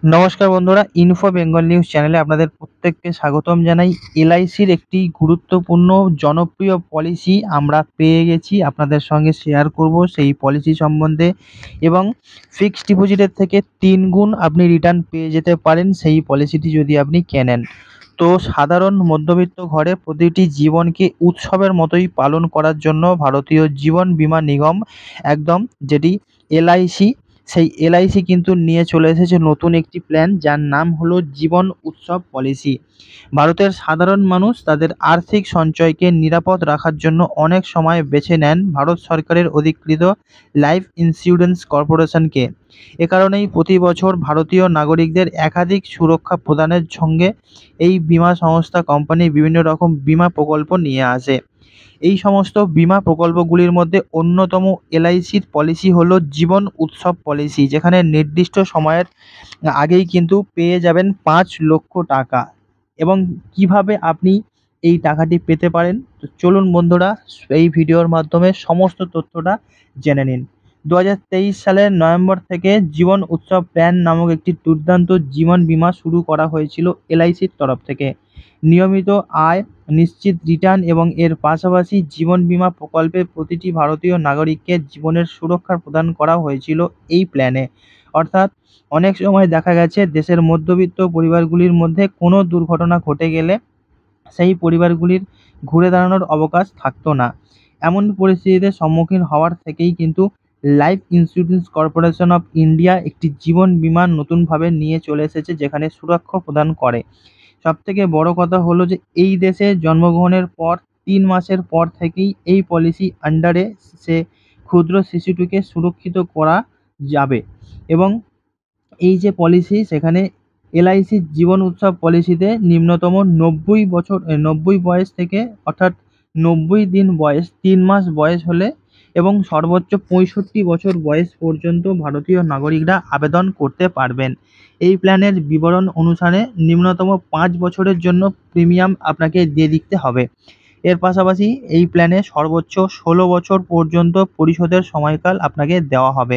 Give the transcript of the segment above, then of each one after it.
নমস্কার বন্ধুরা, info Bengal news চ্যানেলে আপনাদের প্রত্যেককে স্বাগতম জানাই। এলআইসির একটি গুরুত্বপূর্ণ জনপ্রিয় পলিসি আমরা পেয়ে গেছি, আপনাদের সঙ্গে শেয়ার করব সেই পলিসি সম্বন্ধে। এবং ফিক্সড ডিপোজিটের থেকে 3 গুণ আপনি রিটার্ন পেয়ে যেতে পারেন সেই পলিসিটি যদি আপনি কেনেন। তো সাধারণ মধ্যবিত্ত ঘরে প্রতিটি জীবনকে উৎসবের মতোই পালন করার জন্য ভারতীয় জীবন বীমা নিগম একদম যেটি এলআইসি, সেই এলআইসি কিন্তু নিয়ে চলে এসেছে নতুন একটি প্ল্যান, যার নাম হলো জীবন উৎসব পলিসি। ভারতের সাধারণ মানুষ তাদের আর্থিক সঞ্চয়কে নিরাপদ রাখার জন্য অনেক সময় বেছে নেন ভারত সরকারের অধিকৃত লাইফ ইন্স্যুরেন্স কর্পোরেশনকে। এ কারণেই প্রতি বছর ভারতীয় নাগরিকদের একাধিক সুরক্ষা প্রদানের সঙ্গে এই বীমা সংস্থা কোম্পানি বিভিন্ন রকম বীমা প্রকল্প নিয়ে আসে। এই সমস্ত বীমা প্রকল্পগুলির মধ্যে অন্যতম এলআইসির পলিসি হলো জীবন উৎসব পলিসি, যেখানে নির্দিষ্ট সময়ের আগেই কিন্তু পেয়ে যাবেন 5 লক্ষ টাকা। এবং কিভাবে আপনি এই টাকাটি পেতে পারেন, তো চলুন বন্ধুরা এই ভিডিওর মাধ্যমে সমস্ত তথ্যটা জেনে নিন। 2023 সালের নভেম্বর থেকে জীবন উৎসব প্ল্যান নামক একটি দুর্দান্ত জীবন বীমা শুরু করা হয়েছিল এলআইসির তরফ থেকে। নিয়মিত আয়, নিশ্চিত রিটার্ন এবং এর পাশাপাশি জীবন বীমা প্রকল্পে প্রতিটি ভারতীয় নাগরিককে জীবনের সুরক্ষা প্রদান করা হয়েছিল এই প্ল্যানে। অর্থাৎ অনেক সময় দেখা গেছে দেশের মধ্যবিত্ত পরিবারগুলির মধ্যে কোনো দুর্ঘটনা ঘটে গেলে সেই পরিবারগুলির ঘুরে দাঁড়ানোর অবকাশ থাকতো না। এমন পরিস্থিতিতে সম্মুখীন হওয়ার থেকেই কিন্তু life insurance corporation of India একটি জীবন বীমা নতুনভাবে নিয়ে চলে এসেছে, যেখানে সুরক্ষা প্রদান করে। সবথেকে বড় কথা হলো যে এই দেশে জন্মগ্রহণের পর 3 মাসের পর থেকেই এই পলিসি আন্ডারে সে ক্ষুদ্র শিশুটিকে সুরক্ষিত করা যাবে। এবং এই যে পলিসি, সেখানে এলআইসি জীবন উৎসব পলিসিতে নিম্নতম 90 বয়স থেকে, অর্থাৎ 90 দিন বয়স, 3 মাস বয়স হলে এবং সর্বোচ্চ 65 বছর বয়স পর্যন্ত ভারতীয় নাগরিকরা আবেদন করতে পারবেন। এই প্ল্যানের বিবরণ অনুসারে নিম্নতম 5 বছরের জন্য প্রিমিয়াম আপনাকে দিয়ে দিতে হবে। এর পাশাপাশি এই প্ল্যানে সর্বোচ্চ 16 বছর পর্যন্ত পরিশোধের সময়কাল আপনাকে দেওয়া হবে।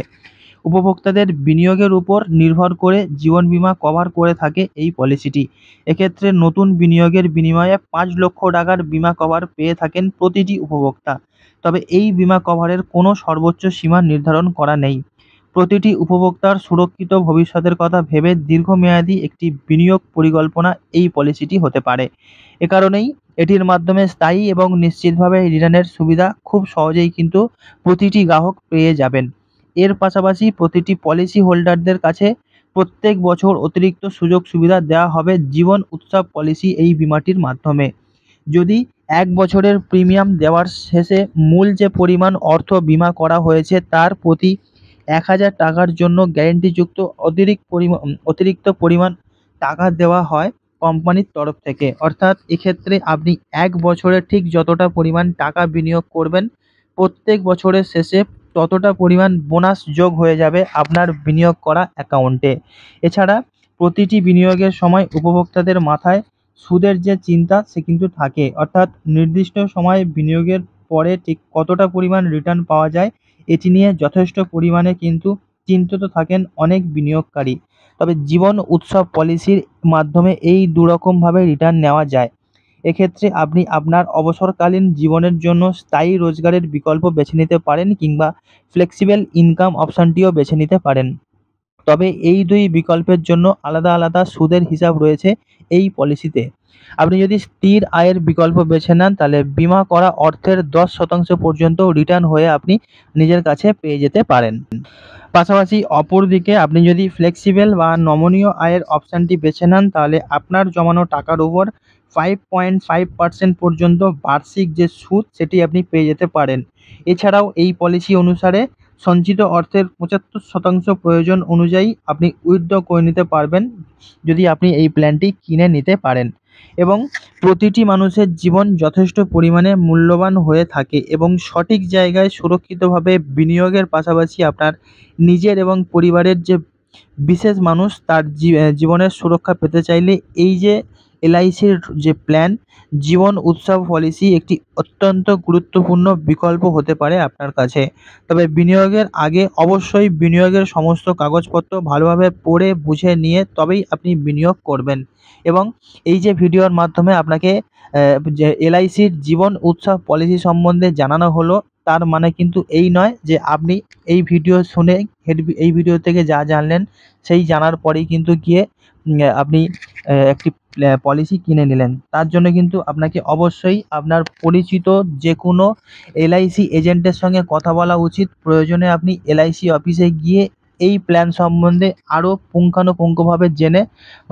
উপভোক্তাদের বিনিয়োগের উপর নির্ভর করে জীবন বীমা কভার করে থাকে এই পলিসিটি। এক্ষেত্রে নতুন বিনিয়োগের বিনিময়ে 5 লক্ষ টাকার বীমা কভার পেয়ে থাকেন প্রতিটি উপভোক্তা। তবে এই বীমা কভারের কোনো সর্বোচ্চ সীমা নির্ধারণ করা নেই। প্রতিটি উপভোক্তার সুরক্ষিত ভবিষ্যতের কথা ভেবে দীর্ঘমেয়াদী একটি বিনিয়োগ পরিকল্পনা এই পলিসিটি হতে পারে। এ কারণেই এটির মাধ্যমে স্থায়ী এবং নিশ্চিতভাবে রিটার্নের সুবিধা খুব সহজেই কিন্তু প্রতিটি গ্রাহক পেয়ে যাবেন। এর পাশাপাশি প্রতিটি পলিসি হোল্ডারদের কাছে প্রত্যেক বছর অতিরিক্ত সুযোগ সুবিধা দেওয়া হবে জীবন উৎসব পলিসি এই বীমাটির মাধ্যমে। যদি 1 বছরের প্রিমিয়াম দেওয়ার শেষে মূল যে পরিমাণ অর্থ বীমা করা হয়েছে তার প্রতি 1000 টাকার জন্য গ্যারেন্টিযুক্ত অতিরিক্ত পরিমাণ টাকা দেওয়া হয় কোম্পানির তরফ থেকে। অর্থাৎ এক্ষেত্রে আপনি 1 বছরে ঠিক যতটা পরিমাণ টাকা বিনিয়োগ করবেন, প্রত্যেক বছরের শেষে ততটা পরিমাণ বোনাস যোগ হয়ে যাবে আপনার বিনিয়োগ করা অ্যাকাউন্টে। এছাড়া প্রতিটি বিনিয়োগের সময় উপভোক্তাদের মাথায় সুদের যে চিন্তা সে কিন্তু থাকে, অর্থাৎ নির্দিষ্ট সময় বিনিয়োগের পরে ঠিক কতটা পরিমাণ রিটার্ন পাওয়া যায় এটি নিয়ে যথেষ্ট পরিমাণে কিন্তু চিন্তিত থাকেন অনেক বিনিয়োগকারী। তবে জীবন উৎসব পলিসির মাধ্যমে এই দুরকমভাবে রিটার্ন নেওয়া যায়। এক্ষেত্রে আপনি আপনার অবসরকালীন জীবনের জন্য স্থায়ী রোজগারের বিকল্প বেছে নিতে পারেন কিংবা ফ্লেক্সিবল ইনকাম অপশানটিও বেছে নিতে পারেন। তবে এই দুই বিকল্পের জন্য আলাদা আলাদা সুদের হিসাব রয়েছে এই পলিসিতে। আপনি যদি স্থির আয়ের বিকল্প বেছে নেন তাহলে বিমা করা অর্থের 10% পর্যন্ত রিটার্ন হয়ে আপনি নিজের কাছে পেয়ে যেতে পারেন। পাশাপাশি অপরদিকে আপনি যদি ফ্লেক্সিবল বা নমনীয় আয়ের অপশানটি বেছে নেন তাহলে আপনার জমানো টাকার উপর 5.5% পর্যন্ত বার্ষিক যে সুদ সেটি আপনি পেয়ে যেতে পারেন। এছাড়াও এই পলিসি অনুসারে সঞ্চিত অর্থের 75% প্রয়োজন অনুযায়ী আপনি উইথড্র করে নিতে পারবেন যদি আপনি এই প্ল্যানটি কিনে নিতে পারেন। এবং প্রতিটি মানুষের জীবন যথেষ্ট পরিমাণে মূল্যবান হয়ে থাকে এবং সঠিক জায়গায় সুরক্ষিতভাবে বিনিয়োগের পাশাপাশি আপনার নিজের এবং পরিবারের যে বিশেষ মানুষ তার জীবনের সুরক্ষা পেতে চাইলে এই যে এলআইসির যে প্ল্যান জীবন উৎসব পলিসি একটি অত্যন্ত গুরুত্বপূর্ণ বিকল্প হতে পারে আপনার কাছে। তবে বিনিয়োগের আগে অবশ্যই বিনিয়োগের সমস্ত কাগজপত্র ভালোভাবে পড়ে বুঝে নিয়ে তবেই আপনি বিনিয়োগ করবেন। এবং এই যে ভিডিওর মাধ্যমে আপনাকে যে এলআইসির জীবন উৎসব পলিসি সম্বন্ধে জানানো হলো, তার মানে কিন্তু এই নয় যে আপনি এই ভিডিও শুনে এই ভিডিও থেকে যা জানলেন সেই জানার পরেই কিন্তু গিয়ে আপনি একটি পলিসি কিনে নিলেন। তার জন্য কিন্তু আপনাকে অবশ্যই আপনার পরিচিত যে কোনো এলআইসি এজেন্টের সঙ্গে কথা বলা উচিত। প্রয়োজনে আপনি এলআইসি অফিসে গিয়ে এই প্ল্যান সম্বন্ধে আরও পুঙ্খানুপুঙ্খভাবে জেনে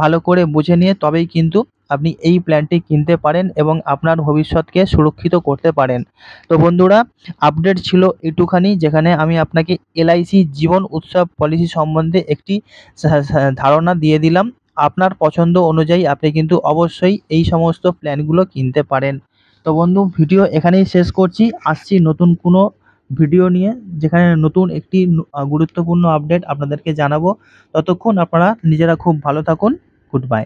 ভালো করে বুঝে নিয়ে তবেই কিন্তু আপনি এই প্ল্যানটি কিনতে পারেন এবং আপনার ভবিষ্যৎকে সুরক্ষিত করতে পারেন। তো বন্ধুরা, আপডেট ছিল একটুখানি, যেখানে আমি আপনাকে এলআইসি জীবন উৎসব পলিসি সম্বন্ধে একটি ধারণা দিয়ে দিলাম। আপনার পছন্দ অনুযায়ী আপনি কিন্তু অবশ্যই এই সমস্ত প্ল্যানগুলো কিনতে পারেন। তো বন্ধু, ভিডিও এখানেই শেষ করছি। আসছি নতুন কোনো ভিডিও নিয়ে, যেখানে নতুন একটি গুরুত্বপূর্ণ আপডেট আপনাদেরকে জানাবো। ততক্ষণ আপনারা নিজেরা খুব ভালো থাকুন। Good bye.